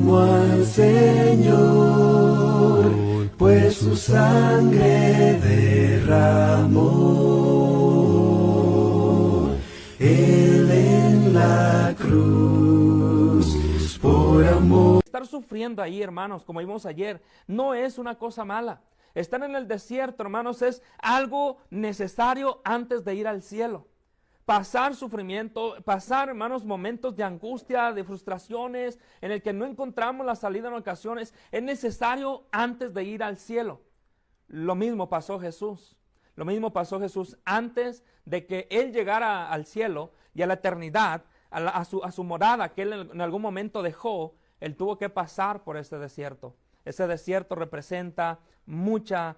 amo al Señor, pues su sangre derramó. Él en la cruz, por amor. Estar sufriendo ahí, hermanos, como vimos ayer, no es una cosa mala. Estar en el desierto, hermanos, es algo necesario antes de ir al cielo. Pasar sufrimiento, pasar, hermanos, momentos de angustia, de frustraciones, en el que no encontramos la salida en ocasiones, es necesario antes de ir al cielo. Lo mismo pasó Jesús. Lo mismo pasó Jesús antes de que Él llegara al cielo y a la eternidad, a su morada que Él en algún momento dejó. Él tuvo que pasar por ese desierto. Ese desierto representa mucha,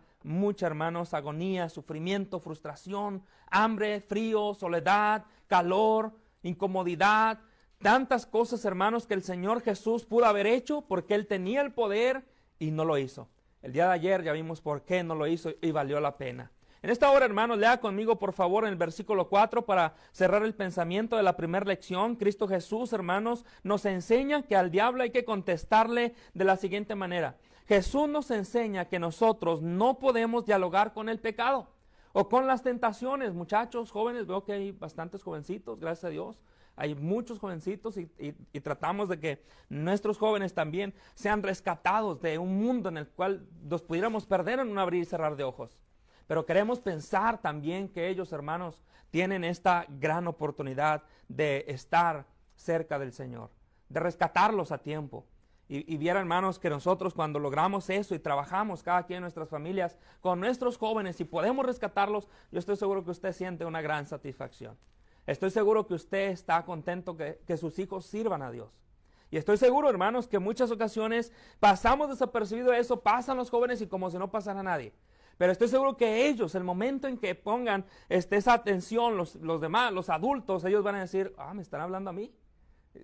hermanos, agonía, sufrimiento, frustración, hambre, frío, soledad, calor, incomodidad, tantas cosas, hermanos, que el Señor Jesús pudo haber hecho porque Él tenía el poder y no lo hizo. El día de ayer ya vimos por qué no lo hizo y valió la pena. En esta hora, hermanos, lea conmigo, por favor, en el versículo 4 para cerrar el pensamiento de la primera lección. Cristo Jesús, hermanos, nos enseña que al diablo hay que contestarle de la siguiente manera. Jesús nos enseña que nosotros no podemos dialogar con el pecado o con las tentaciones. Muchachos, jóvenes, veo que hay bastantes jovencitos, gracias a Dios. Hay muchos jovencitos y tratamos de que nuestros jóvenes también sean rescatados de un mundo en el cual nos pudiéramos perder en un abrir y cerrar de ojos. Pero queremos pensar también que ellos, hermanos, tienen esta gran oportunidad de estar cerca del Señor, de rescatarlos a tiempo. Y viera, hermanos, que nosotros cuando logramos eso y trabajamos cada quien en nuestras familias con nuestros jóvenes y podemos rescatarlos, yo estoy seguro que usted siente una gran satisfacción. Estoy seguro que usted está contento que sus hijos sirvan a Dios. Y estoy seguro, hermanos, que en muchas ocasiones pasamos desapercibido eso, pasan los jóvenes y como si no pasara nadie. Pero estoy seguro que ellos, el momento en que pongan esa atención, los demás, los adultos, ellos van a decir, me están hablando a mí.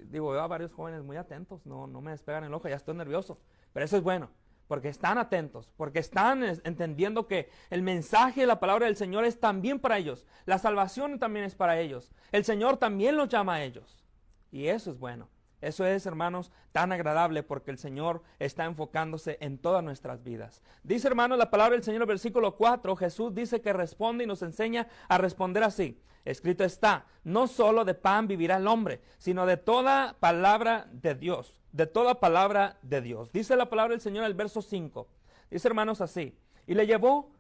Digo, veo a varios jóvenes muy atentos, no me despegan el ojo, ya estoy nervioso. Pero eso es bueno, porque están atentos, porque están entendiendo que el mensaje de la palabra del Señor es también para ellos. La salvación también es para ellos. El Señor también los llama a ellos. Y eso es bueno. Eso es, hermanos, tan agradable porque el Señor está enfocándose en todas nuestras vidas. Dice, hermanos, la palabra del Señor en el versículo 4, Jesús dice que responde y nos enseña a responder así. Escrito está, no solo de pan vivirá el hombre, sino de toda palabra de Dios. De toda palabra de Dios. Dice la palabra del Señor en el verso 5. Dice, hermanos, así. Y le llevó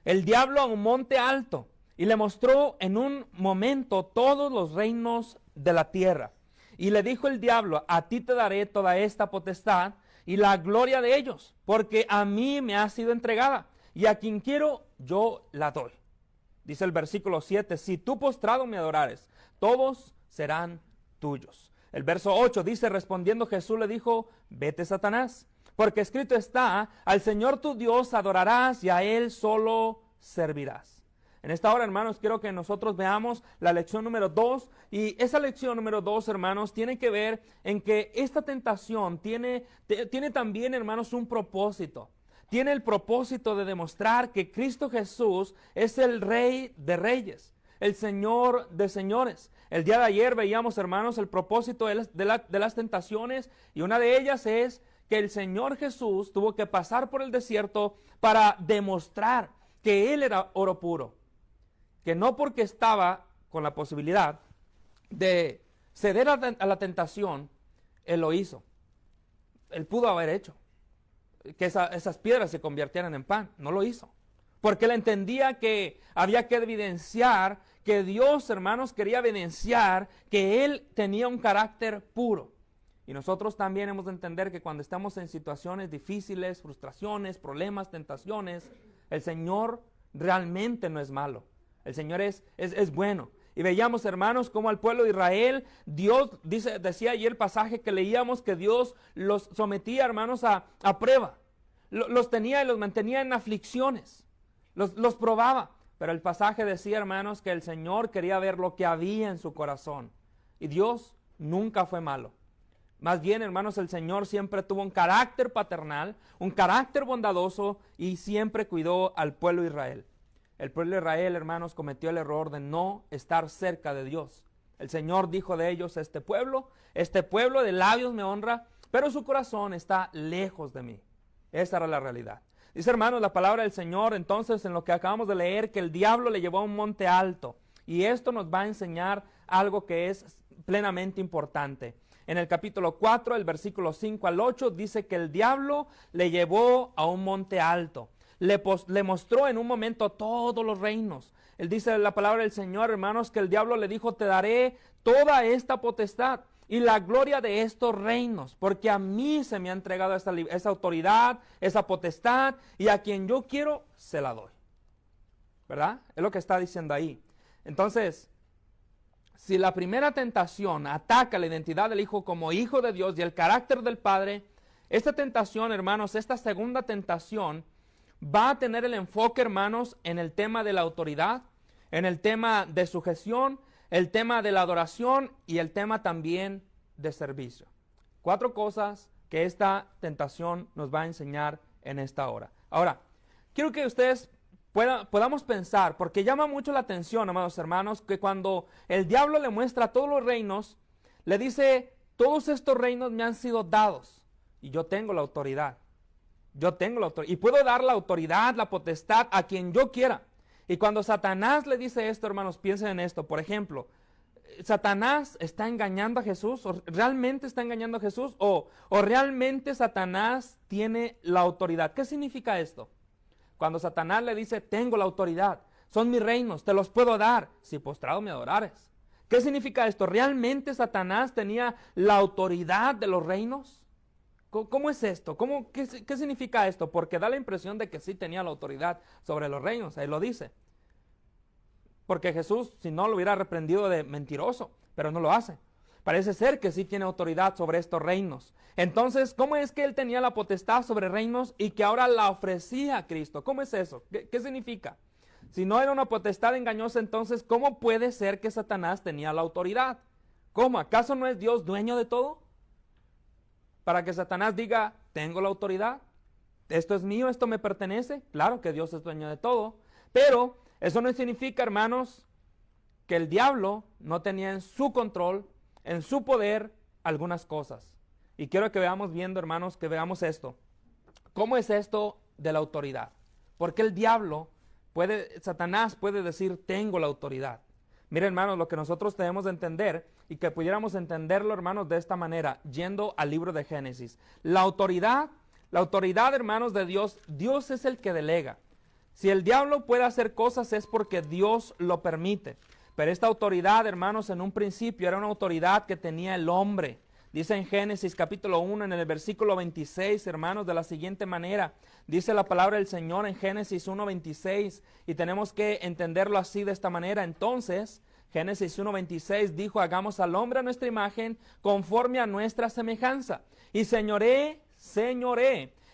el diablo a un monte alto y le mostró en un momento todos los reinos de la tierra. Y le dijo el diablo, a ti te daré toda esta potestad y la gloria de ellos, porque a mí me ha sido entregada, y a quien quiero yo la doy. Dice el versículo 7, si tú postrado me adorares, todos serán tuyos. El verso 8 dice, respondiendo Jesús le dijo, vete Satanás, porque escrito está, al Señor tu Dios adorarás y a Él solo servirás. En esta hora, hermanos, quiero que nosotros veamos la lección número 2. Y esa lección número 2, hermanos, tiene que ver en que esta tentación tiene también, hermanos, un propósito. Tiene el propósito de demostrar que Cristo Jesús es el Rey de Reyes, el Señor de Señores. El día de ayer veíamos, hermanos, el propósito de las tentaciones, y una de ellas es que el Señor Jesús tuvo que pasar por el desierto para demostrar que Él era oro puro. Que no porque estaba con la posibilidad de ceder a la tentación, Él lo hizo. Él pudo haber hecho que esas piedras se convirtieran en pan, no lo hizo. Porque Él entendía que había que evidenciar que Dios, hermanos, quería evidenciar que Él tenía un carácter puro. Y nosotros también hemos de entender que cuando estamos en situaciones difíciles, frustraciones, problemas, tentaciones, el Señor realmente no es malo. El Señor es bueno. Y veíamos, hermanos, como al pueblo de Israel, Dios, decía ayer el pasaje que leíamos, que Dios los sometía, hermanos, a prueba. Los tenía y los mantenía en aflicciones. Los probaba. Pero el pasaje decía, hermanos, que el Señor quería ver lo que había en su corazón. Y Dios nunca fue malo. Más bien, hermanos, el Señor siempre tuvo un carácter paternal, un carácter bondadoso y siempre cuidó al pueblo de Israel. El pueblo de Israel, hermanos, cometió el error de no estar cerca de Dios. El Señor dijo de ellos, este pueblo de labios me honra, pero su corazón está lejos de mí. Esa era la realidad. Dice, hermanos, la palabra del Señor, entonces, en lo que acabamos de leer, que el diablo le llevó a un monte alto. Y esto nos va a enseñar algo que es plenamente importante. En el capítulo 4, el versículo 5 al 8, dice que el diablo le llevó a un monte alto. Le mostró en un momento todos los reinos. Él dice la palabra del Señor, hermanos, que el diablo le dijo, te daré toda esta potestad y la gloria de estos reinos, porque a mí se me ha entregado esa autoridad, esa potestad, y a quien yo quiero, se la doy. ¿Verdad? Es lo que está diciendo ahí. Entonces, si la primera tentación ataca la identidad del Hijo como Hijo de Dios y el carácter del Padre, esta tentación, hermanos, esta segunda tentación va a tener el enfoque, hermanos, en el tema de la autoridad, en el tema de sujeción, el tema de la adoración y el tema también de servicio. 4 cosas que esta tentación nos va a enseñar en esta hora. Ahora, quiero que ustedes podamos pensar, porque llama mucho la atención, amados hermanos, que cuando el diablo le muestra todos los reinos, le dice, todos estos reinos me han sido dados y yo tengo la autoridad. Yo tengo la autoridad y puedo dar la autoridad, la potestad a quien yo quiera. Y cuando Satanás le dice esto, hermanos, piensen en esto. Por ejemplo, ¿Satanás está engañando a Jesús? ¿O realmente está engañando a Jesús? ¿O realmente Satanás tiene la autoridad? ¿Qué significa esto? Cuando Satanás le dice, tengo la autoridad, son mis reinos, te los puedo dar, si postrado me adorares. ¿Qué significa esto? ¿Realmente Satanás tenía la autoridad de los reinos? ¿Cómo es esto? ¿Qué significa esto? Porque da la impresión de que sí tenía la autoridad sobre los reinos, ahí lo dice. Porque Jesús, si no, lo hubiera reprendido de mentiroso, pero no lo hace. Parece ser que sí tiene autoridad sobre estos reinos. Entonces, ¿cómo es que él tenía la potestad sobre reinos y que ahora la ofrecía a Cristo? ¿Cómo es eso? ¿Qué significa? Si no era una potestad engañosa, entonces, ¿cómo puede ser que Satanás tenía la autoridad? ¿Cómo? ¿Acaso no es Dios dueño de todo? Para que Satanás diga, tengo la autoridad, esto es mío, esto me pertenece. Claro que Dios es dueño de todo, pero eso no significa, hermanos, que el diablo no tenía en su control, en su poder, algunas cosas. Y quiero que veamos viendo, hermanos, que veamos esto. ¿Cómo es esto de la autoridad? Porque el diablo Satanás puede decir, tengo la autoridad. Miren, hermanos, lo que nosotros debemos de entender y que pudiéramos entenderlo, hermanos, de esta manera, yendo al libro de Génesis. La autoridad, hermanos, de Dios, Dios es el que delega. Si el diablo puede hacer cosas es porque Dios lo permite. Pero esta autoridad, hermanos, en un principio era una autoridad que tenía el hombre. Dice en Génesis capítulo 1, en el versículo 26, hermanos, de la siguiente manera. Dice la palabra del Señor en Génesis 1:26 y tenemos que entenderlo así de esta manera. Entonces, Génesis 1:26 dijo, hagamos al hombre a nuestra imagen conforme a nuestra semejanza. Y señoré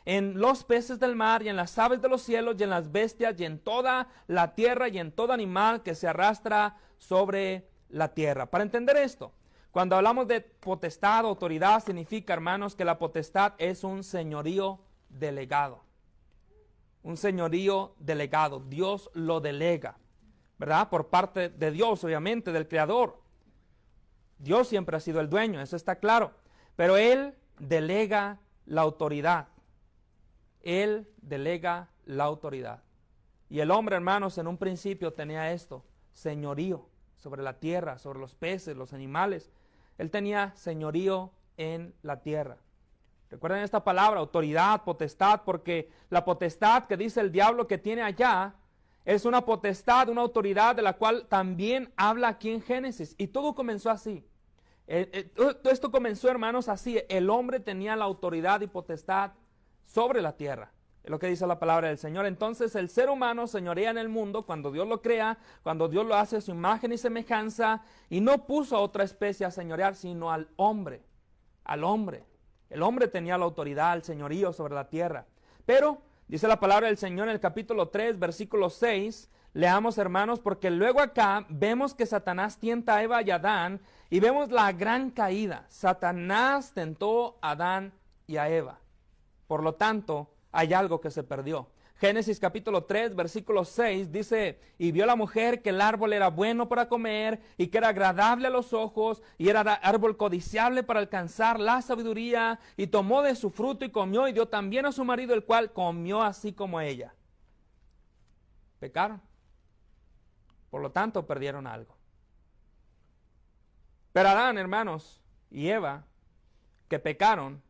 en los peces del mar y en las aves de los cielos y en las bestias y en toda la tierra y en todo animal que se arrastra sobre la tierra. Para entender esto, cuando hablamos de potestad, autoridad, significa, hermanos, que la potestad es un señorío delegado. Un señorío delegado. Dios lo delega, ¿verdad? Por parte de Dios, obviamente, del Creador. Dios siempre ha sido el dueño, eso está claro. Pero Él delega la autoridad. Él delega la autoridad. Y el hombre, hermanos, en un principio tenía esto, señorío sobre la tierra, sobre los peces, los animales. Él tenía señorío en la tierra. Recuerden esta palabra, autoridad, potestad, porque la potestad que dice el diablo que tiene allá es una potestad, una autoridad de la cual también habla aquí en Génesis. Y todo comenzó así. Todo esto comenzó, hermanos, así. El hombre tenía la autoridad y potestad sobre la tierra. Es lo que dice la palabra del Señor. Entonces el ser humano señorea en el mundo cuando Dios lo crea, cuando Dios lo hace a su imagen y semejanza, y no puso a otra especie a señorear, sino al hombre. Al hombre. El hombre tenía la autoridad, el señorío sobre la tierra. Pero, dice la palabra del Señor en el capítulo 3, versículo 6, leamos, hermanos, porque luego acá vemos que Satanás tienta a Eva y a Adán, y vemos la gran caída. Satanás tentó a Adán y a Eva. Por lo tanto, hay algo que se perdió. Génesis capítulo 3, versículo 6 dice, y vio la mujer que el árbol era bueno para comer y que era agradable a los ojos y era árbol codiciable para alcanzar la sabiduría, y tomó de su fruto y comió y dio también a su marido, el cual comió así como ella. Pecaron. Por lo tanto, perdieron algo. Pero Adán, hermanos, y Eva, que pecaron,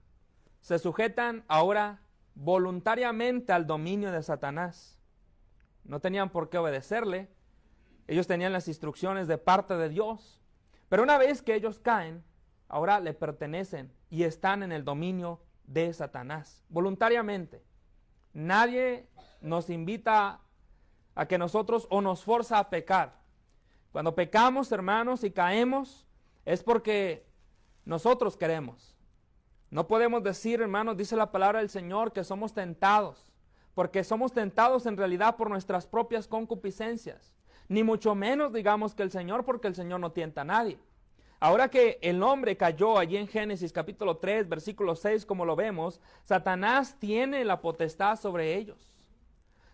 se sujetan ahora voluntariamente al dominio de Satanás. No tenían por qué obedecerle. Ellos tenían las instrucciones de parte de Dios. Pero una vez que ellos caen, ahora le pertenecen y están en el dominio de Satanás. Voluntariamente. Nadie nos invita a que nosotros o nos forza a pecar. Cuando pecamos, hermanos, y caemos, es porque nosotros queremos. No podemos decir, hermanos, dice la palabra del Señor, que somos tentados, porque somos tentados en realidad por nuestras propias concupiscencias. Ni mucho menos digamos que el Señor, porque el Señor no tienta a nadie. Ahora que el hombre cayó allí en Génesis capítulo 3, versículo 6, como lo vemos, Satanás tiene la potestad sobre ellos.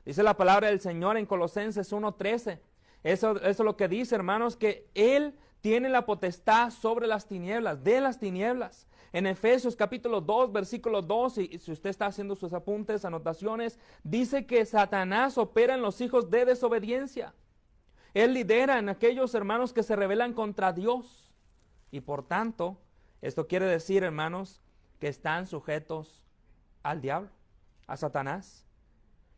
Dice la palabra del Señor en Colosenses 1:13. Eso es lo que dice, hermanos, que Él tiene la potestad sobre las tinieblas, de las tinieblas. En Efesios capítulo 2, versículo 2, y si usted está haciendo sus apuntes, anotaciones, dice que Satanás opera en los hijos de desobediencia. Él lidera en aquellos hermanos que se rebelan contra Dios. Y por tanto, esto quiere decir, hermanos, que están sujetos al diablo, a Satanás.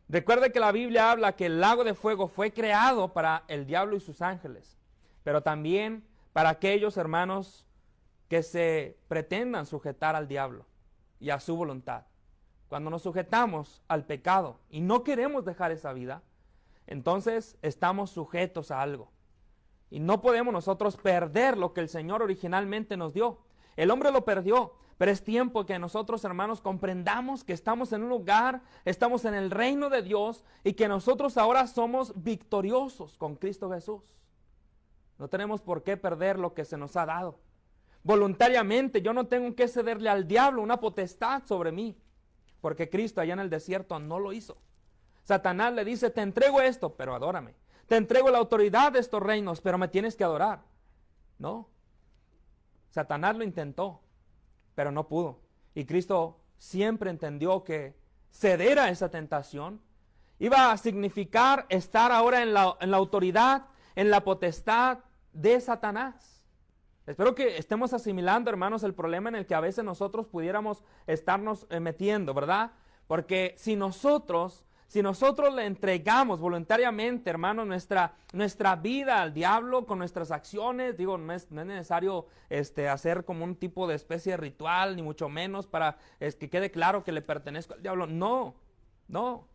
Recuerde que la Biblia habla que el lago de fuego fue creado para el diablo y sus ángeles, pero también para aquellos hermanos que se pretendan sujetar al diablo y a su voluntad. Cuando nos sujetamos al pecado y no queremos dejar esa vida, entonces estamos sujetos a algo. Y no podemos nosotros perder lo que el Señor originalmente nos dio. El hombre lo perdió, pero es tiempo que nosotros, hermanos, comprendamos que estamos en un lugar, estamos en el reino de Dios y que nosotros ahora somos victoriosos con Cristo Jesús. No tenemos por qué perder lo que se nos ha dado. Voluntariamente yo no tengo que cederle al diablo una potestad sobre mí, porque Cristo allá en el desierto no lo hizo. Satanás le dice, te entrego esto, pero adórame. Te entrego la autoridad de estos reinos, pero me tienes que adorar. No. Satanás lo intentó, pero no pudo. Y Cristo siempre entendió que ceder a esa tentación iba a significar estar ahora en la autoridad, en la potestad de Satanás. Espero que estemos asimilando, hermanos, el problema en el que a veces nosotros pudiéramos estarnos metiendo, ¿verdad? Porque si nosotros le entregamos voluntariamente, hermano, nuestra vida al diablo con nuestras acciones, digo, no es necesario hacer como un tipo de especie de ritual, ni mucho menos para que quede claro que le pertenezco al diablo. No.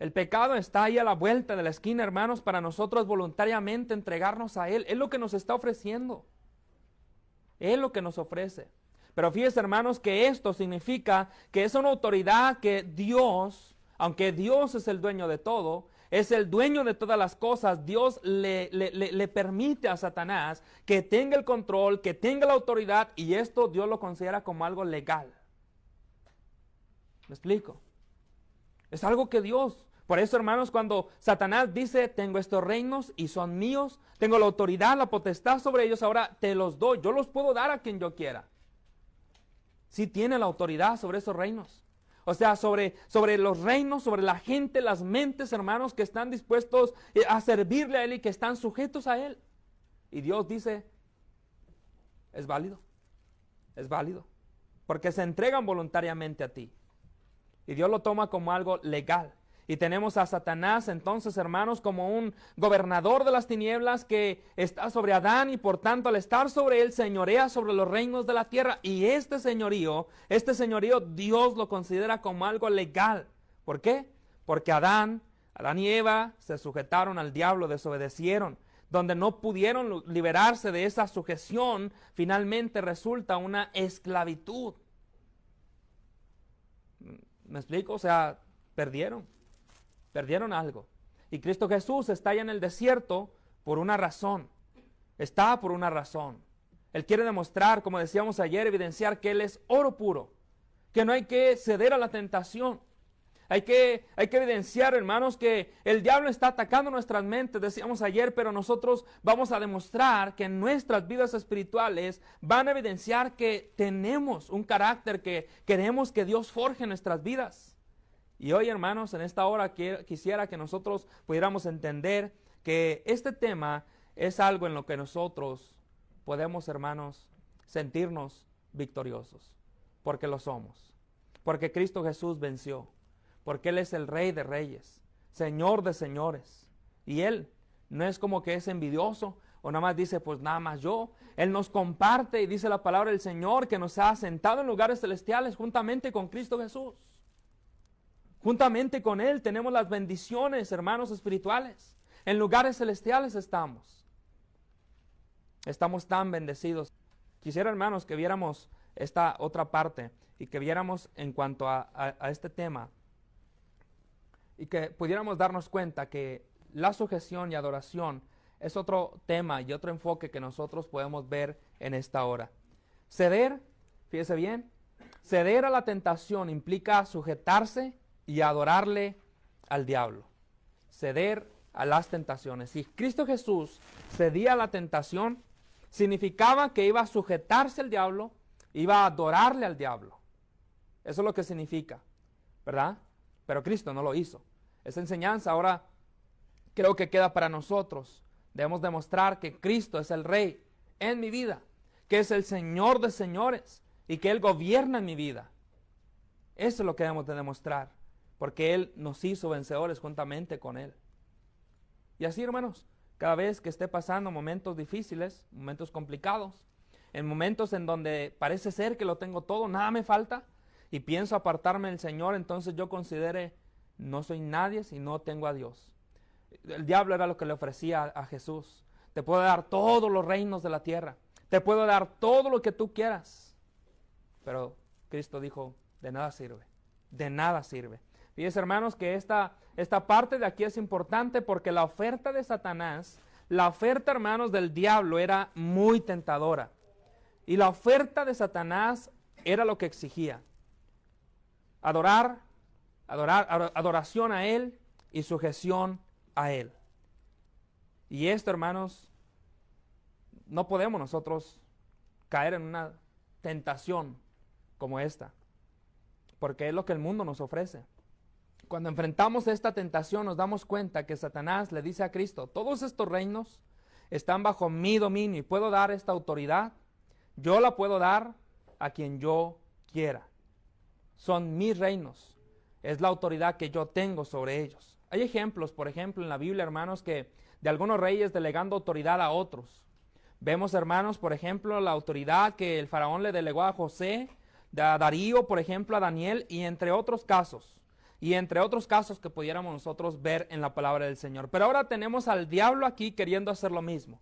El pecado está ahí a la vuelta de la esquina, hermanos, para nosotros voluntariamente entregarnos a Él. Es lo que nos está ofreciendo. Es lo que nos ofrece. Pero fíjense, hermanos, que esto significa que es una autoridad que Dios, aunque Dios es el dueño de todo, es el dueño de todas las cosas, Dios le permite a Satanás que tenga el control, que tenga la autoridad, y esto Dios lo considera como algo legal. ¿Me explico? Es algo que Dios, por eso, hermanos, cuando Satanás dice, tengo estos reinos y son míos, tengo la autoridad, la potestad sobre ellos, ahora te los doy, yo los puedo dar a quien yo quiera. Sí tiene la autoridad sobre esos reinos. O sea, sobre los reinos, sobre la gente, las mentes, hermanos, que están dispuestos a servirle a Él y que están sujetos a Él. Y Dios dice, es válido, porque se entregan voluntariamente a ti. Y Dios lo toma como algo legal. Y tenemos a Satanás entonces, hermanos, como un gobernador de las tinieblas que está sobre Adán y por tanto al estar sobre él señorea sobre los reinos de la tierra. Y este señorío Dios lo considera como algo legal. ¿Por qué? Porque Adán y Eva se sujetaron al diablo, desobedecieron. Donde no pudieron liberarse de esa sujeción, finalmente resulta una esclavitud. ¿Me explico? O sea, perdieron algo. Y Cristo Jesús está allá en el desierto por una razón. Está por una razón. Él quiere demostrar, como decíamos ayer, evidenciar que Él es oro puro. Que no hay que ceder a la tentación. Hay que evidenciar, hermanos, que el diablo está atacando nuestras mentes, decíamos ayer, pero nosotros vamos a demostrar que en nuestras vidas espirituales van a evidenciar que tenemos un carácter que queremos que Dios forje en nuestras vidas. Y hoy, hermanos, en esta hora quisiera que nosotros pudiéramos entender que este tema es algo en lo que nosotros podemos, hermanos, sentirnos victoriosos, porque lo somos, porque Cristo Jesús venció, porque Él es el Rey de Reyes, Señor de Señores, y Él no es como que es envidioso o nada más dice, pues nada más yo. Él nos comparte y dice la palabra del Señor que nos ha sentado en lugares celestiales juntamente con Cristo Jesús. Juntamente con Él tenemos las bendiciones, hermanos espirituales. En lugares celestiales estamos. Estamos tan bendecidos. Quisiera, hermanos, que viéramos esta otra parte y que viéramos en cuanto a este tema y que pudiéramos darnos cuenta que la sujeción y adoración es otro tema y otro enfoque que nosotros podemos ver en esta hora. Ceder, fíjese bien, ceder a la tentación implica sujetarse y adorarle al diablo. Ceder a las tentaciones. Si Cristo Jesús cedía a la tentación, significaba que iba a sujetarse al diablo, iba a adorarle al diablo. Eso es lo que significa, ¿verdad? Pero Cristo no lo hizo. Esa enseñanza ahora creo que queda para nosotros. Debemos demostrar que Cristo es el Rey en mi vida, que es el Señor de señores y que Él gobierna en mi vida. Eso es lo que debemos de demostrar, porque Él nos hizo vencedores juntamente con Él. Y así, hermanos, cada vez que esté pasando momentos difíciles, momentos complicados, en momentos en donde parece ser que lo tengo todo, nada me falta, y pienso apartarme del Señor, entonces yo considere, no soy nadie si no tengo a Dios. El diablo era lo que le ofrecía a Jesús. Te puedo dar todos los reinos de la tierra, te puedo dar todo lo que tú quieras. Pero Cristo dijo, de nada sirve, de nada sirve. Fíjense, hermanos, que esta parte de aquí es importante porque la oferta de Satanás, la oferta, hermanos, del diablo era muy tentadora. Y la oferta de Satanás era lo que exigía. Adoración a Él y sujeción a Él. Y esto, hermanos, no podemos nosotros caer en una tentación como esta, porque es lo que el mundo nos ofrece. Cuando enfrentamos esta tentación nos damos cuenta que Satanás le dice a Cristo, todos estos reinos están bajo mi dominio y puedo dar esta autoridad, yo la puedo dar a quien yo quiera. Son mis reinos, es la autoridad que yo tengo sobre ellos. Hay ejemplos, por ejemplo, en la Biblia, hermanos, que de algunos reyes delegando autoridad a otros. Vemos, hermanos, por ejemplo, la autoridad que el faraón le delegó a José, a Darío, por ejemplo, a Daniel, y entre otros casos. Y entre otros casos que pudiéramos nosotros ver en la palabra del Señor. Pero ahora tenemos al diablo aquí queriendo hacer lo mismo.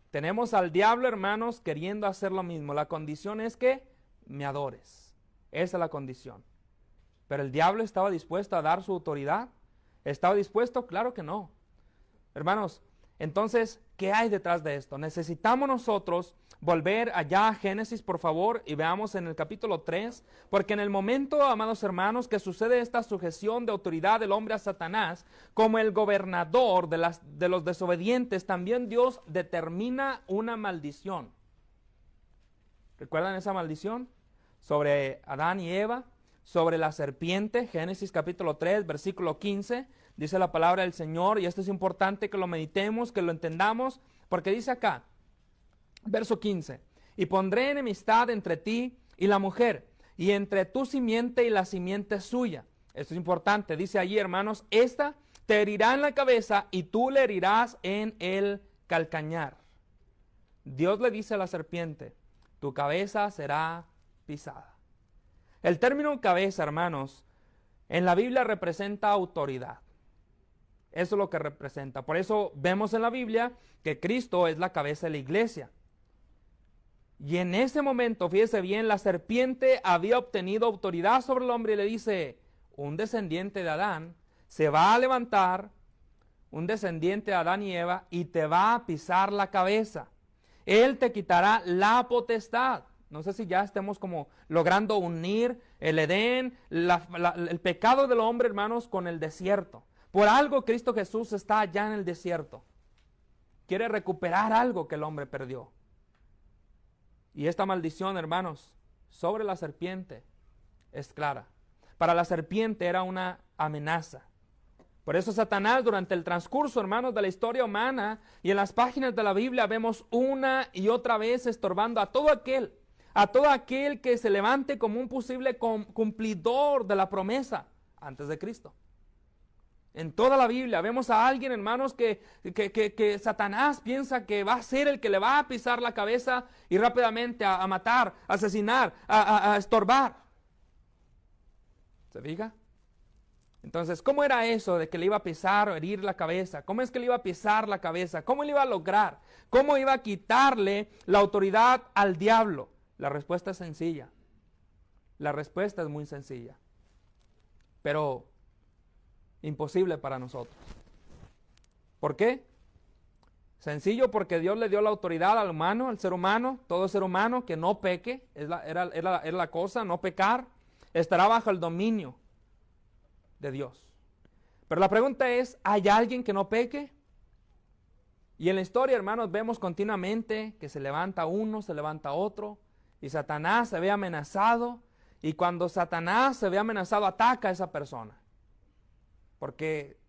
Tenemos al diablo, hermanos, queriendo hacer lo mismo. La condición es que me adores. Esa es la condición. Pero el diablo estaba dispuesto a dar su autoridad. ¿Estaba dispuesto? Claro que no. Hermanos, entonces, ¿qué hay detrás de esto? Necesitamos nosotros volver allá a Génesis, por favor, y veamos en el capítulo 3, porque en el momento, amados hermanos, que sucede esta sujeción de autoridad del hombre a Satanás, como el gobernador de los desobedientes, también Dios determina una maldición. ¿Recuerdan esa maldición? Sobre Adán y Eva, sobre la serpiente, Génesis capítulo 3, versículo 15, dice la palabra del Señor, y esto es importante que lo meditemos, que lo entendamos, porque dice acá, verso 15, y pondré enemistad entre ti y la mujer, y entre tu simiente y la simiente suya. Esto es importante, dice allí, hermanos, esta te herirá en la cabeza y tú le herirás en el calcañar. Dios le dice a la serpiente, tu cabeza será pisada. El término cabeza, hermanos, en la Biblia representa autoridad. Eso es lo que representa. Por eso vemos en la Biblia que Cristo es la cabeza de la iglesia. Y en ese momento, fíjese bien, la serpiente había obtenido autoridad sobre el hombre y le dice, un descendiente de Adán se va a levantar, un descendiente de Adán y Eva, y te va a pisar la cabeza. Él te quitará la potestad. No sé si ya estemos como logrando unir el Edén, el pecado del hombre, hermanos, con el desierto. Por algo Cristo Jesús está allá en el desierto. Quiere recuperar algo que el hombre perdió. Y esta maldición, hermanos, sobre la serpiente es clara. Para la serpiente era una amenaza. Por eso Satanás, durante el transcurso, hermanos, de la historia humana y en las páginas de la Biblia, vemos una y otra vez estorbando a todo aquel que se levante como un posible cumplidor de la promesa antes de Cristo. En toda la Biblia vemos a alguien, hermanos, que Satanás piensa que va a ser el que le va a pisar la cabeza y rápidamente a matar, a asesinar, a estorbar. ¿Se fija? Entonces, ¿cómo era eso de que le iba a pisar o herir la cabeza? ¿Cómo es que le iba a pisar la cabeza? ¿Cómo le iba a lograr? ¿Cómo iba a quitarle la autoridad al diablo? La respuesta es sencilla. La respuesta es muy sencilla. Pero imposible para nosotros. ¿Por qué? Sencillo, porque Dios le dio la autoridad al humano, al ser humano, todo ser humano, que no peque, era la cosa, no pecar, estará bajo el dominio de Dios. Pero la pregunta es, ¿hay alguien que no peque? Y en la historia, hermanos, vemos continuamente que se levanta uno, se levanta otro, y Satanás se ve amenazado, y cuando Satanás se ve amenazado, ataca a esa persona, porque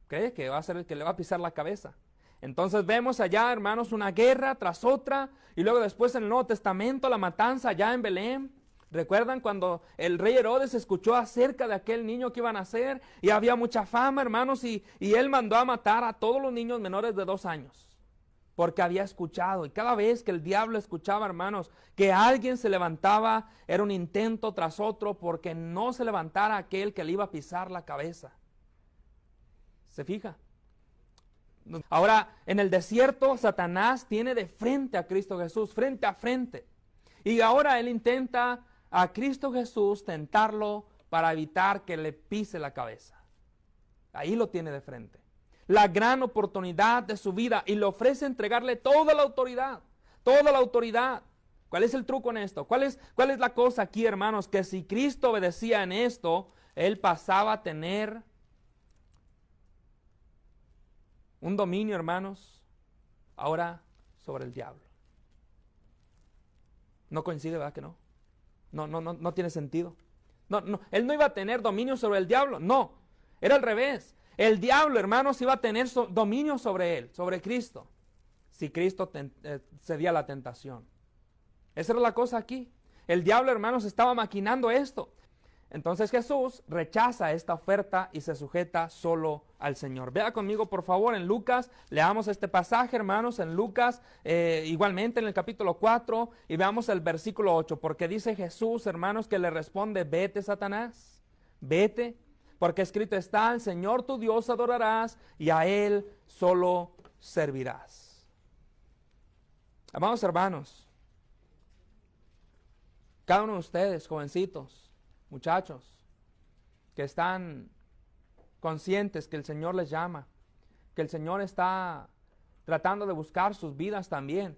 cree que va a ser el que le va a pisar la cabeza. Entonces vemos allá, hermanos, una guerra tras otra, y luego después en el Nuevo Testamento la matanza allá en Belén. ¿Recuerdan cuando el rey Herodes escuchó acerca de aquel niño que iba a nacer? Y había mucha fama, hermanos, y él mandó a matar a todos los niños menores de 2 años. Porque había escuchado, y cada vez que el diablo escuchaba, hermanos, que alguien se levantaba, era un intento tras otro, porque no se levantara aquel que le iba a pisar la cabeza. ¿Se fija? Ahora, en el desierto, Satanás tiene de frente a Cristo Jesús, frente a frente. Y ahora él intenta a Cristo Jesús tentarlo para evitar que le pise la cabeza. Ahí lo tiene de frente. La gran oportunidad de su vida, y le ofrece entregarle toda la autoridad. Toda la autoridad. ¿Cuál es el truco en esto? ¿Cuál es la cosa aquí, hermanos? Que si Cristo obedecía en esto, él pasaba a tener un dominio, hermanos, ahora sobre el diablo. No coincide, ¿verdad que no? No tiene sentido. Él no iba a tener dominio sobre el diablo, no. Era al revés. El diablo, hermanos, iba a tener dominio sobre él, sobre Cristo, si Cristo cedía a la tentación. Esa era la cosa aquí. El diablo, hermanos, estaba maquinando esto. Entonces Jesús rechaza esta oferta y se sujeta solo al Señor. Vea conmigo, por favor, en Lucas, leamos este pasaje, hermanos, en Lucas, igualmente en el capítulo 4, y veamos el versículo 8, porque dice Jesús, hermanos, que le responde: vete, Satanás, vete, porque escrito está: al Señor tu Dios adorarás y a Él solo servirás. Amados hermanos, cada uno de ustedes, jovencitos, muchachos, que están conscientes que el Señor les llama, que el Señor está tratando de buscar sus vidas también,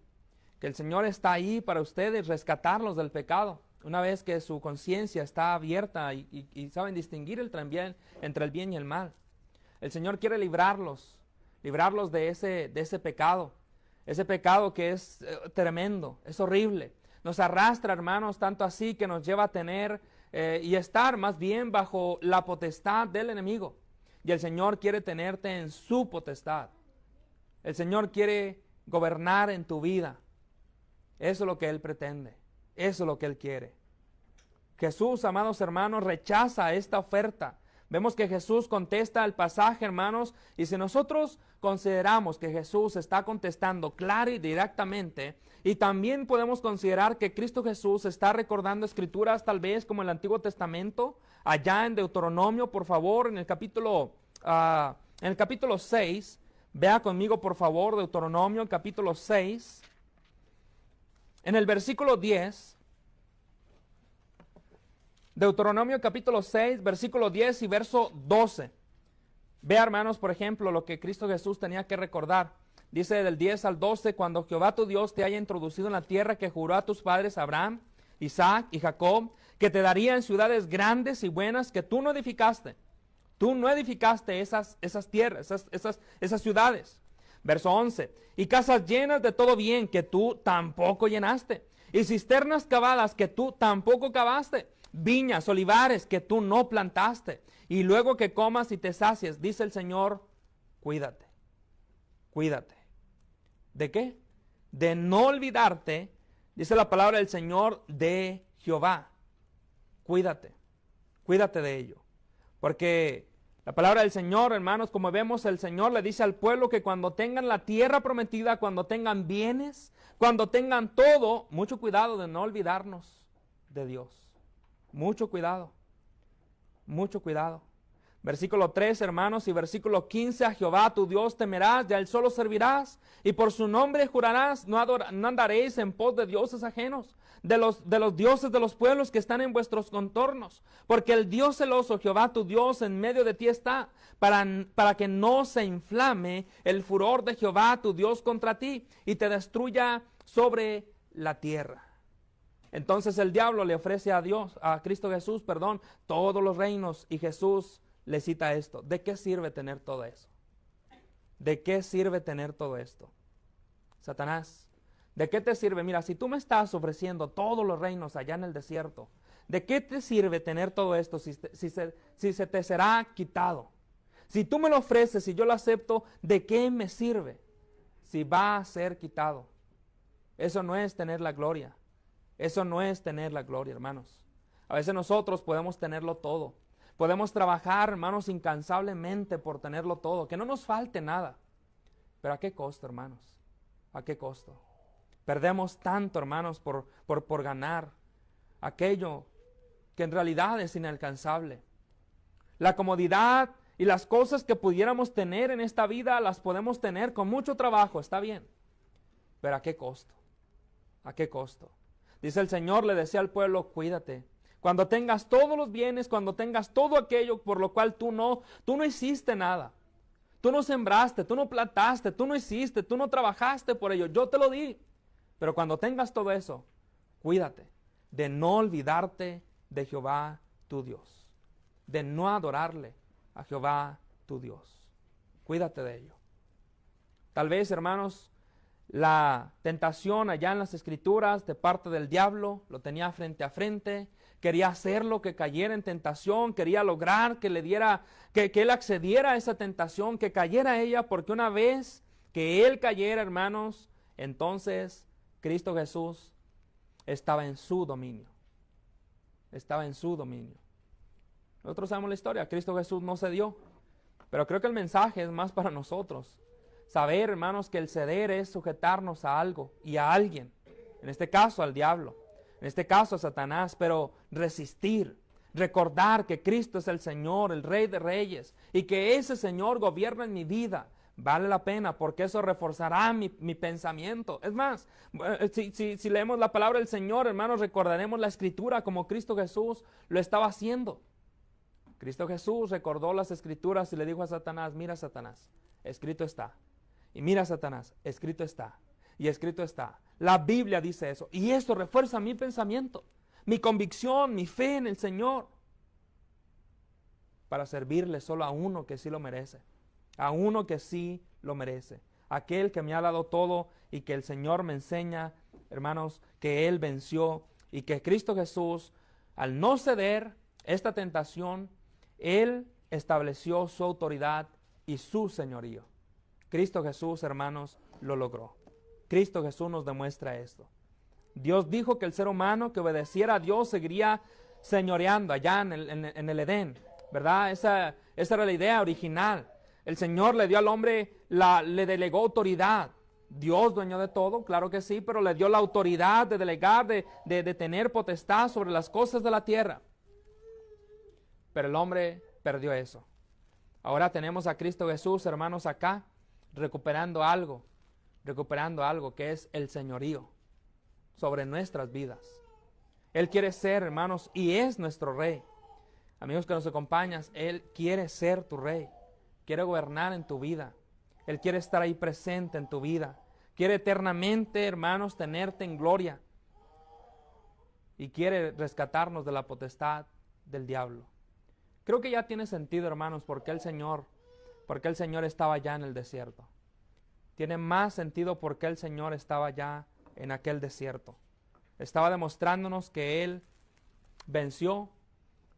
que el Señor está ahí para ustedes, rescatarlos del pecado, una vez que su conciencia está abierta y saben distinguir entre el bien y el mal. El Señor quiere librarlos de ese pecado que es tremendo, es horrible. Nos arrastra, hermanos, tanto así que nos lleva a tener y estar más bien bajo la potestad del enemigo. Y el Señor quiere tenerte en su potestad. El Señor quiere gobernar en tu vida. Eso es lo que Él pretende. Eso es lo que Él quiere. Jesús, amados hermanos, rechaza esta oferta. Vemos que Jesús contesta el pasaje, hermanos, y si nosotros consideramos que Jesús está contestando claro y directamente, y también podemos considerar que Cristo Jesús está recordando escrituras tal vez como el Antiguo Testamento, allá en Deuteronomio, por favor, en el capítulo 6, vea conmigo por favor Deuteronomio, el capítulo 6, en el versículo 10, Deuteronomio capítulo 6, versículo 10 y verso 12. Vea, hermanos, por ejemplo, lo que Cristo Jesús tenía que recordar. Dice del 10 al 12, cuando Jehová tu Dios te haya introducido en la tierra que juró a tus padres Abraham, Isaac y Jacob, que te daría en ciudades grandes y buenas que tú no edificaste. Tú no edificaste esas tierras, esas ciudades. Verso 11, y casas llenas de todo bien que tú tampoco llenaste, y cisternas cavadas que tú tampoco cavaste, viñas, olivares que tú no plantaste, y luego que comas y te sacies, dice el Señor, cuídate, cuídate. ¿De qué? De no olvidarte, dice la palabra del Señor, de Jehová. Cuídate, cuídate de ello, porque la palabra del Señor, hermanos, como vemos, el Señor le dice al pueblo que cuando tengan la tierra prometida, cuando tengan bienes, cuando tengan todo, mucho cuidado de no olvidarnos de Dios. Mucho cuidado, mucho cuidado. Versículo 3, hermanos, y versículo 15, a Jehová tu Dios temerás, y a él solo servirás, y por su nombre jurarás, no andaréis en pos de dioses ajenos, de los dioses de los pueblos que están en vuestros contornos, porque el Dios celoso, Jehová tu Dios, en medio de ti está, para que no se inflame el furor de Jehová tu Dios contra ti, y te destruya sobre la tierra. Entonces el diablo le ofrece a Dios, a Cristo Jesús, todos los reinos, y Jesús le cita esto. ¿De qué sirve tener todo eso? ¿De qué sirve tener todo esto? Satanás, ¿de qué te sirve? Mira, si tú me estás ofreciendo todos los reinos allá en el desierto, ¿de qué te sirve tener todo esto si se te será quitado? Si tú me lo ofreces y yo lo acepto, ¿de qué me sirve si va a ser quitado? Eso no es tener la gloria. Eso no es tener la gloria, hermanos. A veces nosotros podemos tenerlo todo. Podemos trabajar, hermanos, incansablemente por tenerlo todo. Que no nos falte nada. Pero ¿a qué costo, hermanos? ¿A qué costo? Perdemos tanto, hermanos, por ganar aquello que en realidad es inalcanzable. La comodidad y las cosas que pudiéramos tener en esta vida las podemos tener con mucho trabajo, está bien. Pero ¿a qué costo? ¿A qué costo? Dice el Señor, le decía al pueblo, cuídate. Cuando tengas todos los bienes, cuando tengas todo aquello por lo cual tú no hiciste nada. Tú no sembraste, tú no plantaste, tú no hiciste, tú no trabajaste por ello. Yo te lo di. Pero cuando tengas todo eso, cuídate de no olvidarte de Jehová tu Dios. De no adorarle a Jehová tu Dios. Cuídate de ello. Tal vez, hermanos, la tentación allá en las Escrituras de parte del diablo lo tenía frente a frente. Quería hacerlo, que cayera en tentación, quería lograr que le diera, que él accediera a esa tentación, que cayera a ella, porque una vez que él cayera, hermanos, entonces Cristo Jesús estaba en su dominio. Estaba en su dominio. Nosotros sabemos la historia, Cristo Jesús no cedió, pero creo que el mensaje es más para nosotros. Saber, hermanos, que el ceder es sujetarnos a algo y a alguien, en este caso al diablo, en este caso a Satanás, pero resistir, recordar que Cristo es el Señor, el Rey de Reyes, y que ese Señor gobierna en mi vida, vale la pena, porque eso reforzará mi pensamiento. Es más, si leemos la palabra del Señor, hermanos, recordaremos la Escritura como Cristo Jesús lo estaba haciendo. Cristo Jesús recordó las Escrituras y le dijo a Satanás, mira Satanás, escrito está. Y mira Satanás, escrito está. Y escrito está. La Biblia dice eso. Y esto refuerza mi pensamiento, mi convicción, mi fe en el Señor. Para servirle solo a uno que sí lo merece. A uno que sí lo merece. Aquel que me ha dado todo y que el Señor me enseña, hermanos, que Él venció y que Cristo Jesús, al no ceder esta tentación, Él estableció su autoridad y su señorío. Cristo Jesús, hermanos, lo logró. Cristo Jesús nos demuestra esto. Dios dijo que el ser humano que obedeciera a Dios seguiría señoreando allá en el Edén, ¿verdad? Esa era la idea original. El Señor le dio al hombre, le delegó autoridad. Dios, dueño de todo, claro que sí, pero le dio la autoridad de delegar, de tener potestad sobre las cosas de la tierra. Pero el hombre perdió eso. Ahora tenemos a Cristo Jesús, hermanos, acá, recuperando algo que es el señorío sobre nuestras vidas. Él quiere ser, hermanos, y es nuestro Rey. Amigos que nos acompañan, Él quiere ser tu Rey, quiere gobernar en tu vida, Él quiere estar ahí presente en tu vida. Quiere eternamente, hermanos, tenerte en gloria. Y quiere rescatarnos de la potestad del diablo. Creo que ya tiene sentido, hermanos, porque el Señor estaba allá en el desierto. Tiene más sentido porque el Señor estaba allá en aquel desierto. Estaba demostrándonos que Él venció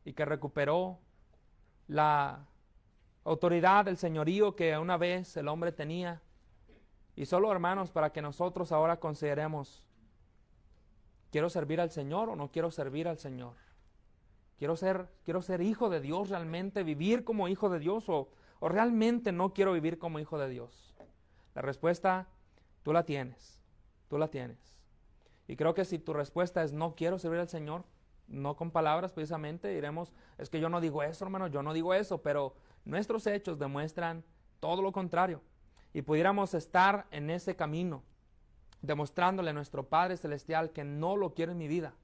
y que recuperó la autoridad del señorío que una vez el hombre tenía. Y solo, hermanos, para que nosotros ahora consideremos, ¿quiero servir al Señor o no quiero servir al Señor? ¿Quiero ser hijo de Dios realmente, vivir como hijo de Dios o realmente no quiero vivir como hijo de Dios? La respuesta, tú la tienes, tú la tienes. Y creo que si tu respuesta es no quiero servir al Señor, no con palabras precisamente, diremos, es que yo no digo eso, hermano, yo no digo eso, pero nuestros hechos demuestran todo lo contrario. Y pudiéramos estar en ese camino, demostrándole a nuestro Padre Celestial que no lo quiere en mi vida.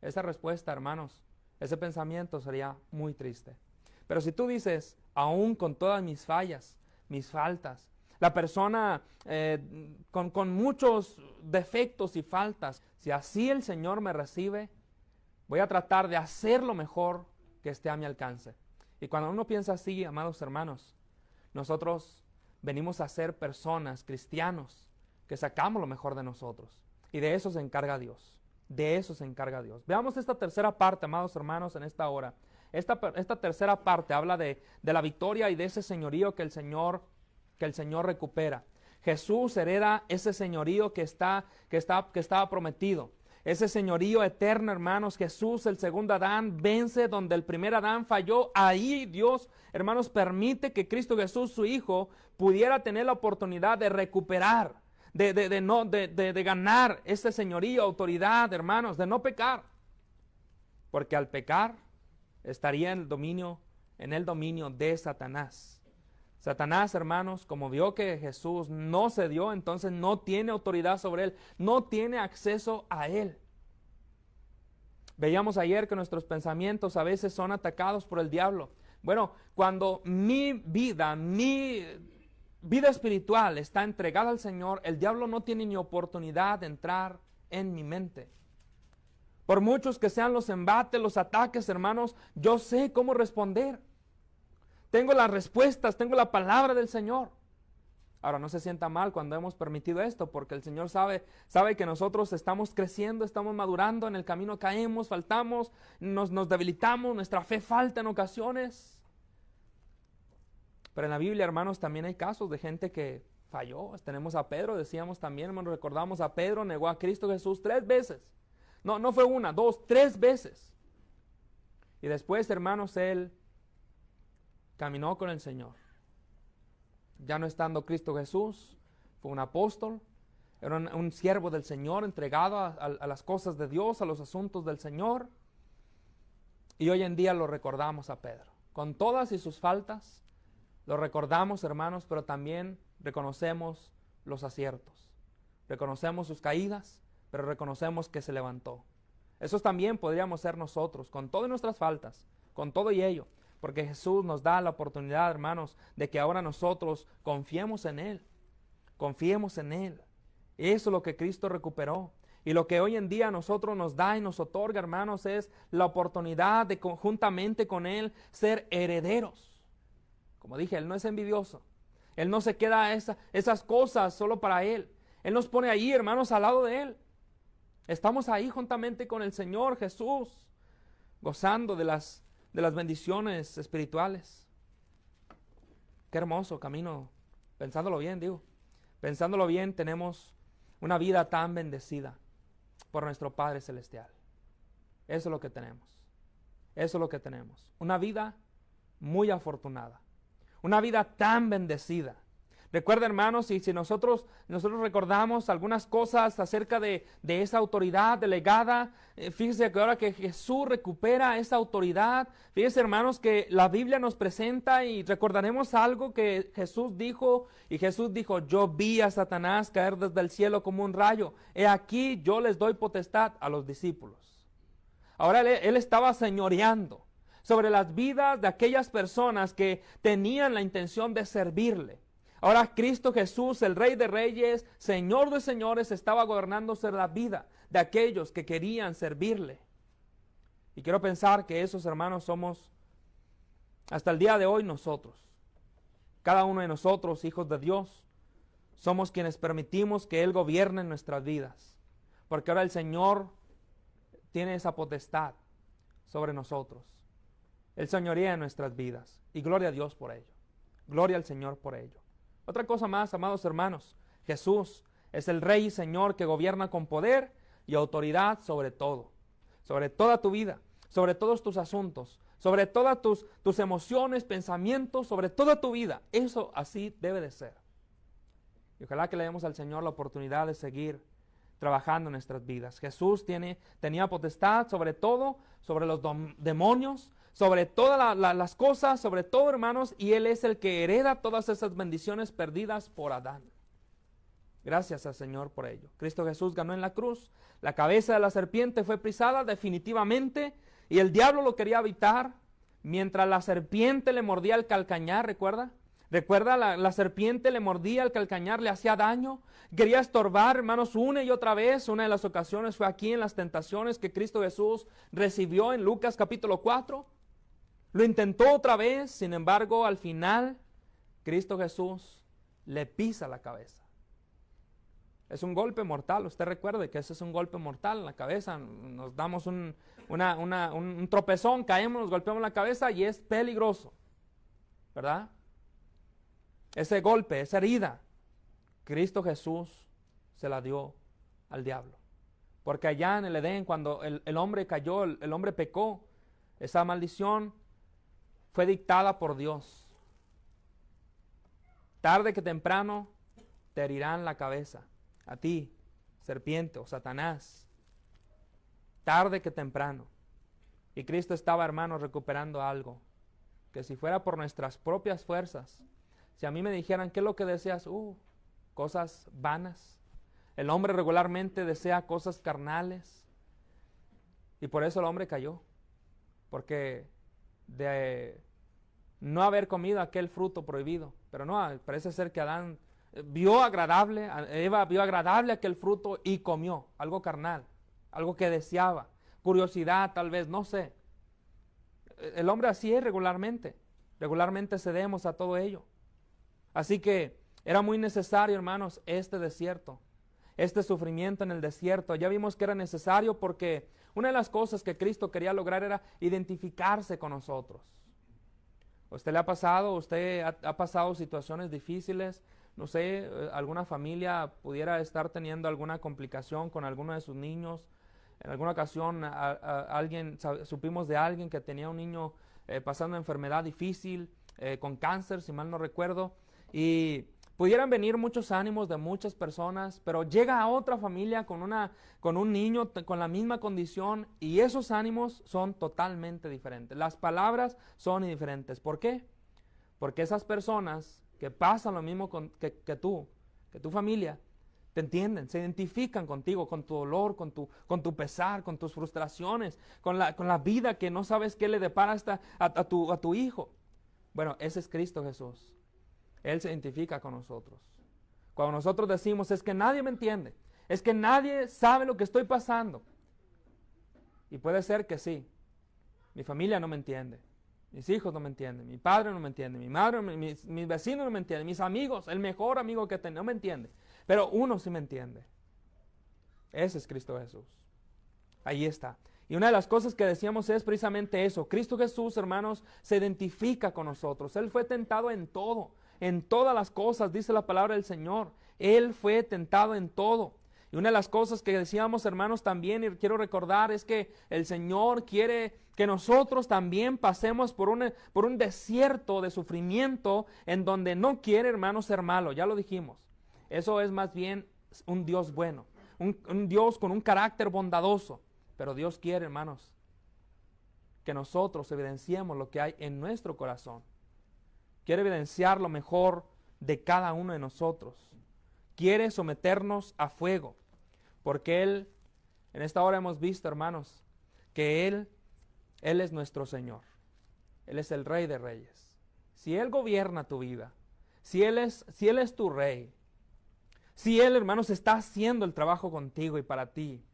Esa respuesta, hermanos, ese pensamiento sería muy triste. Pero si tú dices, aún con todas mis fallas, mis faltas, la persona con muchos defectos y faltas, si así el Señor me recibe, voy a tratar de hacer lo mejor que esté a mi alcance. Y cuando uno piensa así, amados hermanos, nosotros venimos a ser personas, cristianos, que sacamos lo mejor de nosotros. Y de eso se encarga Dios. De eso se encarga Dios. Veamos esta tercera parte, amados hermanos, en esta hora. Esta tercera parte habla de la victoria y de ese señorío que el Señor recupera. Jesús hereda ese señorío que estaba prometido. Ese señorío eterno, hermanos. Jesús, el segundo Adán, vence donde el primer Adán falló. Ahí Dios, hermanos, permite que Cristo Jesús, su Hijo, pudiera tener la oportunidad de recuperar, de ganar ese señorío, autoridad, hermanos, de no pecar. Porque al pecar estaría en el dominio de Satanás. Satanás, hermanos, como vio que Jesús no cedió, entonces no tiene autoridad sobre él, no tiene acceso a él. Veíamos ayer que nuestros pensamientos a veces son atacados por el diablo. Bueno, cuando mi vida espiritual está entregada al Señor, el diablo no tiene ni oportunidad de entrar en mi mente. Por muchos que sean los embates, los ataques, hermanos, yo sé cómo responder. Tengo las respuestas, tengo la palabra del Señor. Ahora, no se sienta mal cuando hemos permitido esto, porque el Señor sabe que nosotros estamos creciendo, estamos madurando, en el camino caemos, faltamos, nos debilitamos, nuestra fe falta en ocasiones. Pero en la Biblia, hermanos, también hay casos de gente que falló. Tenemos a Pedro, decíamos también, hermanos, recordamos a Pedro, negó a Cristo Jesús 3 veces. No fue una, 2, 3 veces. Y después, hermanos, él caminó con el Señor. Ya no estando Cristo Jesús, fue un apóstol, era un siervo del Señor, entregado a las cosas de Dios, a los asuntos del Señor. Y hoy en día lo recordamos a Pedro. Con todas y sus faltas, lo recordamos, hermanos, pero también reconocemos los aciertos. Reconocemos sus caídas, pero reconocemos que se levantó. Eso también podríamos ser nosotros, con todas nuestras faltas, con todo y ello. Porque Jesús nos da la oportunidad, hermanos, de que ahora nosotros confiemos en Él. Confiemos en Él. Eso es lo que Cristo recuperó. Y lo que hoy en día a nosotros nos da y nos otorga, hermanos, es la oportunidad de conjuntamente con Él ser herederos. Como dije, Él no es envidioso. Él no se queda esas cosas solo para Él. Él nos pone ahí, hermanos, al lado de Él. Estamos ahí juntamente con el Señor Jesús, gozando de las bendiciones espirituales. Qué hermoso camino. Pensándolo bien, tenemos una vida tan bendecida por nuestro Padre Celestial. Eso es lo que tenemos. Eso es lo que tenemos. Una vida muy afortunada. Una vida tan bendecida. Recuerda, hermanos, y si nosotros recordamos algunas cosas acerca de esa autoridad delegada, fíjese que ahora que Jesús recupera esa autoridad, fíjese, hermanos, que la Biblia nos presenta y recordaremos algo que Jesús dijo, y Jesús dijo, yo vi a Satanás caer desde el cielo como un rayo, he aquí yo les doy potestad a los discípulos. Ahora él estaba señoreando sobre las vidas de aquellas personas que tenían la intención de servirle. Ahora Cristo Jesús, el Rey de Reyes, Señor de Señores, estaba gobernándose la vida de aquellos que querían servirle. Y quiero pensar que esos hermanos somos hasta el día de hoy nosotros. Cada uno de nosotros, hijos de Dios, somos quienes permitimos que Él gobierne en nuestras vidas. Porque ahora el Señor tiene esa potestad sobre nosotros. Él señorea en nuestras vidas. Y gloria a Dios por ello. Gloria al Señor por ello. Otra cosa más, amados hermanos. Jesús es el Rey y Señor que gobierna con poder y autoridad sobre todo. Sobre toda tu vida. Sobre todos tus asuntos. Sobre todas tus emociones, pensamientos. Sobre toda tu vida. Eso así debe de ser. Y ojalá que le demos al Señor la oportunidad de seguir trabajando en nuestras vidas. Jesús tenía potestad sobre todo, sobre los demonios, sobre todas las cosas, sobre todo, hermanos, y Él es el que hereda todas esas bendiciones perdidas por Adán. Gracias al Señor por ello. Cristo Jesús ganó en la cruz, la cabeza de la serpiente fue pisada definitivamente, y el diablo lo quería evitar, mientras la serpiente le mordía el calcañar, ¿recuerda? Recuerda, la serpiente le mordía el calcañar, le hacía daño, quería estorbar, hermanos, una y otra vez. Una de las ocasiones fue aquí en las tentaciones que Cristo Jesús recibió en Lucas capítulo 4. Lo intentó otra vez, sin embargo, al final, Cristo Jesús le pisa la cabeza. Es un golpe mortal, usted recuerde que ese es un golpe mortal en la cabeza. Nos damos un tropezón, caemos, nos golpeamos la cabeza y es peligroso, ¿verdad? Ese golpe, esa herida, Cristo Jesús se la dio al diablo. Porque allá en el Edén, cuando el hombre cayó, el hombre pecó, esa maldición fue dictada por Dios. Tarde que temprano te herirán la cabeza, a ti, serpiente o Satanás. Tarde que temprano. Y Cristo estaba, hermanos, recuperando algo, que si fuera por nuestras propias fuerzas, si a mí me dijeran, ¿qué es lo que deseas? Cosas vanas. El hombre regularmente desea cosas carnales. Y por eso el hombre cayó. Porque de no haber comido aquel fruto prohibido. Pero no, parece ser que Adán vio agradable, Eva vio agradable aquel fruto y comió. Algo carnal, algo que deseaba. Curiosidad tal vez, no sé. El hombre así es regularmente. Regularmente cedemos a todo ello. Así que era muy necesario, hermanos, este desierto, este sufrimiento en el desierto. Ya vimos que era necesario porque una de las cosas que Cristo quería lograr era identificarse con nosotros. ¿Usted le ha pasado? ¿Usted ha pasado situaciones difíciles? No sé, alguna familia pudiera estar teniendo alguna complicación con alguno de sus niños. En alguna ocasión supimos de alguien que tenía un niño pasando una enfermedad difícil, con cáncer, si mal no recuerdo. Y pudieran venir muchos ánimos de muchas personas, pero llega a otra familia con un niño con la misma condición y esos ánimos son totalmente diferentes. Las palabras son diferentes. ¿Por qué? Porque esas personas que pasan lo mismo que tu familia, te entienden, se identifican contigo, con tu dolor, con tu pesar, con tus frustraciones, con la vida que no sabes qué le depara a tu hijo. Bueno, ese es Cristo Jesús. Él se identifica con nosotros. Cuando nosotros decimos, es que nadie me entiende, es que nadie sabe lo que estoy pasando. Y puede ser que sí, mi familia no me entiende, mis hijos no me entienden, mi padre no me entiende, mi madre, mis vecinos no me entienden, mis amigos, el mejor amigo que tengo no me entiende, pero uno sí me entiende. Ese es Cristo Jesús. Ahí está. Y una de las cosas que decíamos es precisamente eso. Cristo Jesús, hermanos, se identifica con nosotros. Él fue tentado en todo. En todas las cosas, dice la palabra del Señor. Él fue tentado en todo. Y una de las cosas que decíamos, hermanos, también, y quiero recordar, es que el Señor quiere que nosotros también pasemos por un desierto de sufrimiento en donde no quiere, hermanos, ser malo. Ya lo dijimos. Eso es más bien un Dios bueno. Un Dios con un carácter bondadoso. Pero Dios quiere, hermanos, que nosotros evidenciemos lo que hay en nuestro corazón. Quiere evidenciar lo mejor de cada uno de nosotros. Quiere someternos a fuego. Porque Él, en esta hora hemos visto, hermanos, que Él es nuestro Señor. Él es el Rey de Reyes. Si Él gobierna tu vida, si Él es tu rey, si Él, hermanos, está haciendo el trabajo contigo y para ti,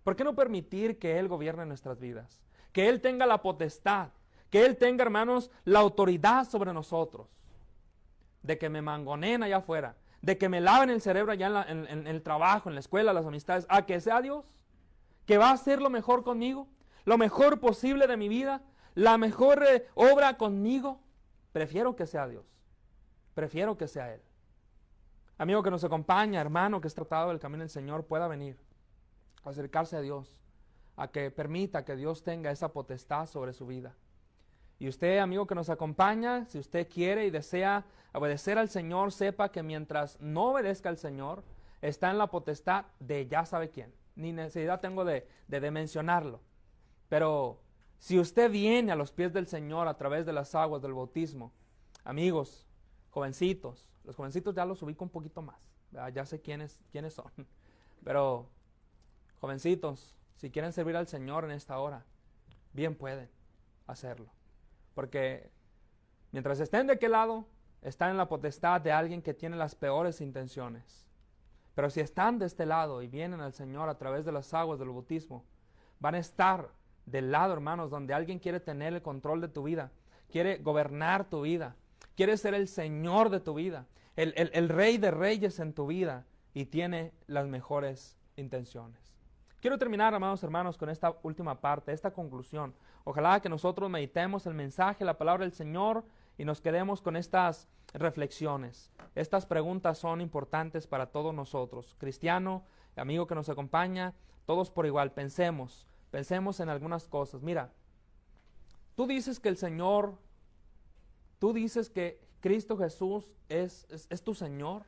¿por qué no permitir que Él gobierne nuestras vidas? Que Él tenga la potestad, que Él tenga, hermanos, la autoridad sobre nosotros. De que me mangoneen allá afuera, de que me laven el cerebro allá en el trabajo, en la escuela, las amistades, a que sea Dios, que va a hacer lo mejor conmigo, lo mejor posible de mi vida, la mejor obra conmigo. Prefiero que sea Dios, prefiero que sea Él. Amigo que nos acompaña, hermano que está tratado del camino del Señor, pueda venir, acercarse a Dios, a que permita que Dios tenga esa potestad sobre su vida. Y usted, amigo que nos acompaña, si usted quiere y desea obedecer al Señor, sepa que mientras no obedezca al Señor, está en la potestad de ya sabe quién. Ni necesidad tengo de mencionarlo. Pero si usted viene a los pies del Señor a través de las aguas del bautismo, amigos, jovencitos, los jovencitos ya los ubico un poquito más, ¿verdad? Ya sé quiénes son. Pero, jovencitos, si quieren servir al Señor en esta hora, bien pueden hacerlo. Porque mientras estén de aquel lado, están en la potestad de alguien que tiene las peores intenciones. Pero si están de este lado y vienen al Señor a través de las aguas del bautismo, van a estar del lado, hermanos, donde alguien quiere tener el control de tu vida, quiere gobernar tu vida, quiere ser el Señor de tu vida, el Rey de Reyes en tu vida, y tiene las mejores intenciones. Quiero terminar, amados hermanos, con esta última parte, esta conclusión. Ojalá que nosotros meditemos el mensaje, la palabra del Señor, y nos quedemos con estas reflexiones. Estas preguntas son importantes para todos nosotros. Cristiano, amigo que nos acompaña, todos por igual. Pensemos en algunas cosas. Mira, tú dices que el Señor, tú dices que Cristo Jesús es tu Señor.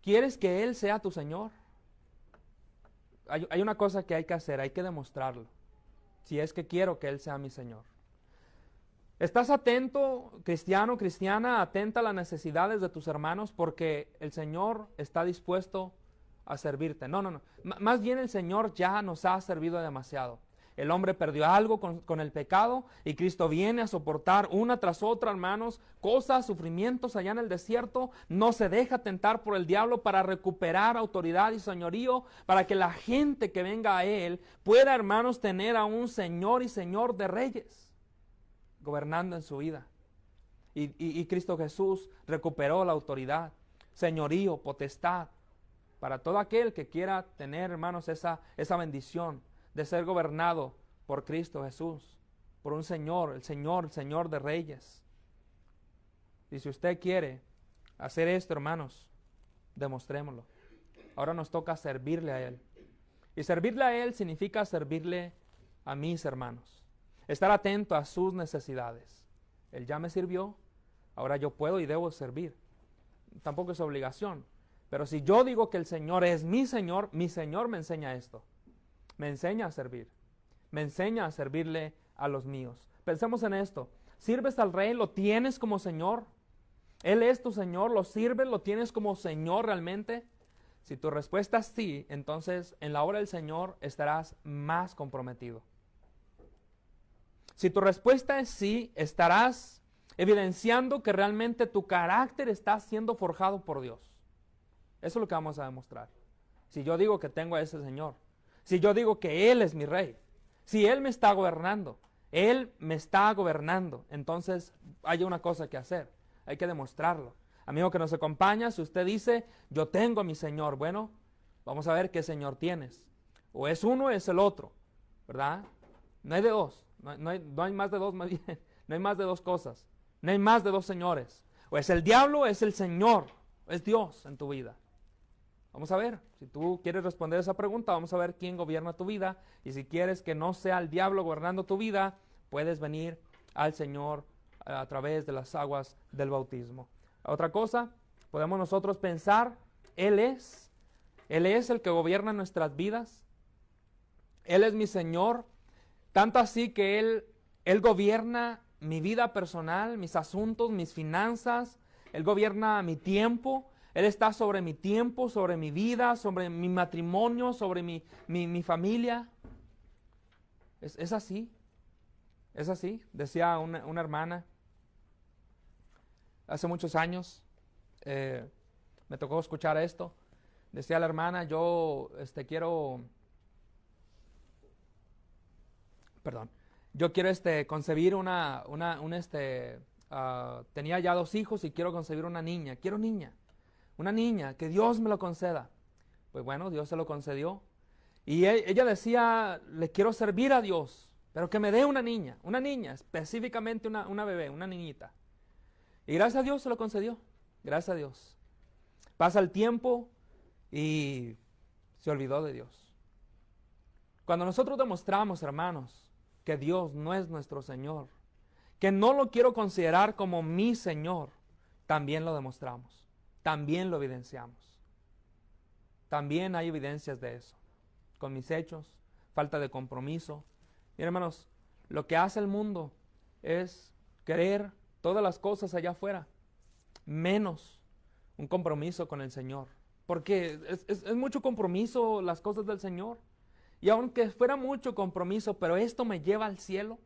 ¿Quieres que Él sea tu Señor? Hay una cosa que hay que hacer, hay que demostrarlo. Si es que quiero que Él sea mi Señor. ¿Estás atento, cristiano, cristiana, atenta a las necesidades de tus hermanos? Porque el Señor está dispuesto a servirte. No. Más bien el Señor ya nos ha servido demasiado. El hombre perdió algo con el pecado y Cristo viene a soportar una tras otra, hermanos, cosas, sufrimientos allá en el desierto. No se deja tentar por el diablo para recuperar autoridad y señorío, para que la gente que venga a Él pueda, hermanos, tener a un Señor y Señor de reyes gobernando en su vida. Y Cristo Jesús recuperó la autoridad, señorío, potestad, para todo aquel que quiera tener, hermanos, esa bendición de ser gobernado por Cristo Jesús, por un Señor, el Señor de reyes. Y si usted quiere hacer esto, hermanos, demostrémoslo. Ahora nos toca servirle a Él. Y servirle a Él significa servirle a mis hermanos. Estar atento a sus necesidades. Él ya me sirvió, ahora yo puedo y debo servir. Tampoco es obligación. Pero si yo digo que el Señor es mi Señor me enseña esto. Me enseña a servir. Me enseña a servirle a los míos. Pensemos en esto. ¿Sirves al Rey? ¿Lo tienes como Señor? ¿Él es tu Señor? ¿Lo sirves? ¿Lo tienes como Señor realmente? Si tu respuesta es sí, entonces en la obra del Señor estarás más comprometido. Si tu respuesta es sí, estarás evidenciando que realmente tu carácter está siendo forjado por Dios. Eso es lo que vamos a demostrar. Si yo digo que tengo a ese Señor, si yo digo que Él es mi Rey, si Él me está gobernando, entonces hay una cosa que hacer, hay que demostrarlo. Amigo que nos acompaña, si usted dice, yo tengo a mi Señor, bueno, vamos a ver qué Señor tienes. O es uno o es el otro, ¿verdad? No hay de dos. No hay más de dos, más bien. No hay más de dos cosas. No hay más de dos señores. O es el diablo o es el Señor. O es Dios en tu vida. Vamos a ver. Si tú quieres responder esa pregunta, vamos a ver quién gobierna tu vida. Y si quieres que no sea el diablo gobernando tu vida, puedes venir al Señor a través de las aguas del bautismo. Otra cosa, podemos nosotros pensar, Él es el que gobierna nuestras vidas. Él es mi Señor. Tanto así que Él gobierna mi vida personal, mis asuntos, mis finanzas. Él gobierna mi tiempo. Él está sobre mi tiempo, sobre mi vida, sobre mi matrimonio, sobre mi familia. Es así. Es así. Decía una hermana. Hace muchos años me tocó escuchar esto. Decía la hermana, yo quiero concebir tenía ya 2 hijos y quiero concebir una niña. Quiero una niña, que Dios me lo conceda. Pues bueno, Dios se lo concedió. Y ella decía, le quiero servir a Dios, pero que me dé una niña, específicamente una bebé, una niñita. Y gracias a Dios se lo concedió, gracias a Dios. Pasa el tiempo y se olvidó de Dios. Cuando nosotros demostramos, hermanos, que Dios no es nuestro Señor, que no lo quiero considerar como mi Señor, también lo demostramos, también lo evidenciamos. También hay evidencias de eso, con mis hechos, falta de compromiso. Miren, hermanos, lo que hace el mundo es querer todas las cosas allá afuera, menos un compromiso con el Señor. Porque es mucho compromiso las cosas del Señor. Y aunque fuera mucho compromiso, pero esto me lleva al cielo.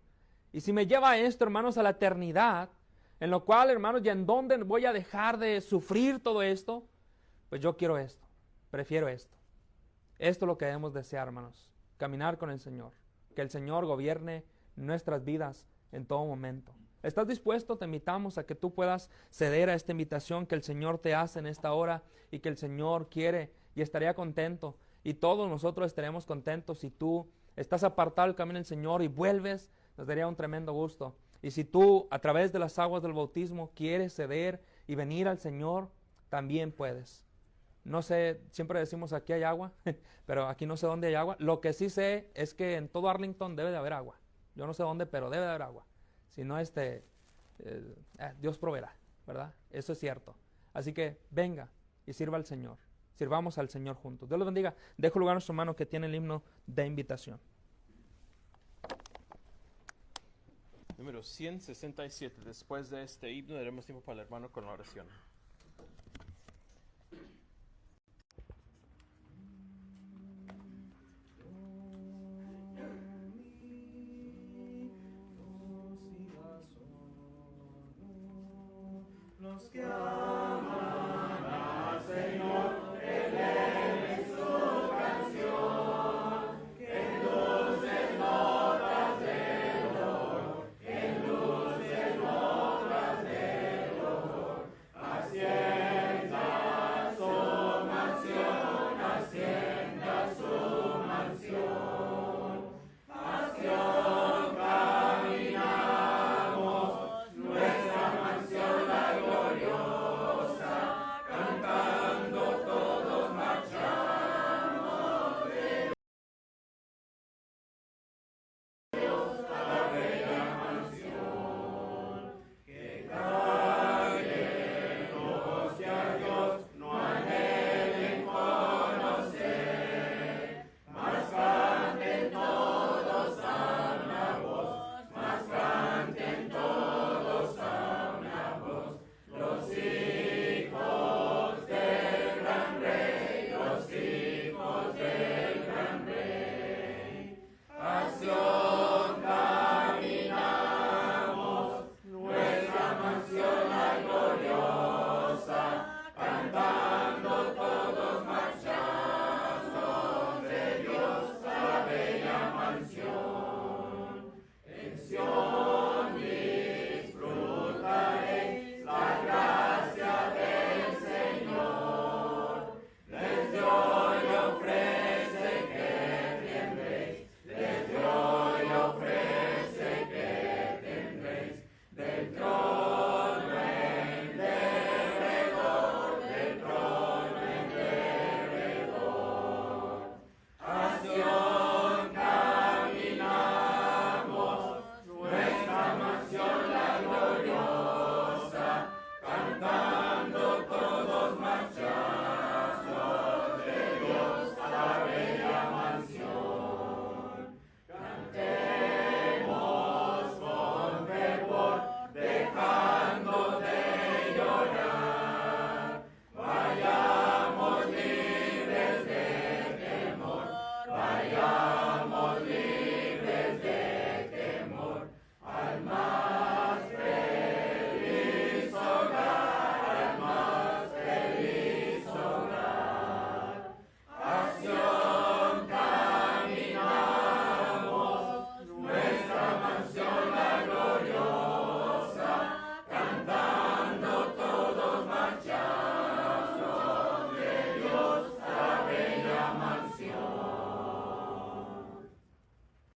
Y si me lleva a esto, hermanos, a la eternidad, en lo cual, hermanos, ¿y en dónde voy a dejar de sufrir todo esto? Pues yo quiero esto, prefiero esto. Esto es lo que debemos desear, hermanos, caminar con el Señor. Que el Señor gobierne nuestras vidas en todo momento. ¿Estás dispuesto? Te invitamos a que tú puedas ceder a esta invitación que el Señor te hace en esta hora y que el Señor quiere y estaría contento. Y todos nosotros estaremos contentos si tú estás apartado del camino del Señor y vuelves, nos daría un tremendo gusto. Y si tú a través de las aguas del bautismo quieres ceder y venir al Señor, también puedes. No sé, siempre decimos aquí hay agua, pero aquí no sé dónde hay agua. Lo que sí sé es que en todo Arlington debe de haber agua. Yo no sé dónde, pero debe de haber agua. Si no, Dios proveerá, ¿verdad? Eso es cierto. Así que venga y sirva al Señor. Sirvamos al Señor juntos. Dios los bendiga. Dejo lugar a nuestro hermano que tiene el himno de invitación. Número 167. Después de este himno daremos tiempo para el hermano con la oración. Los que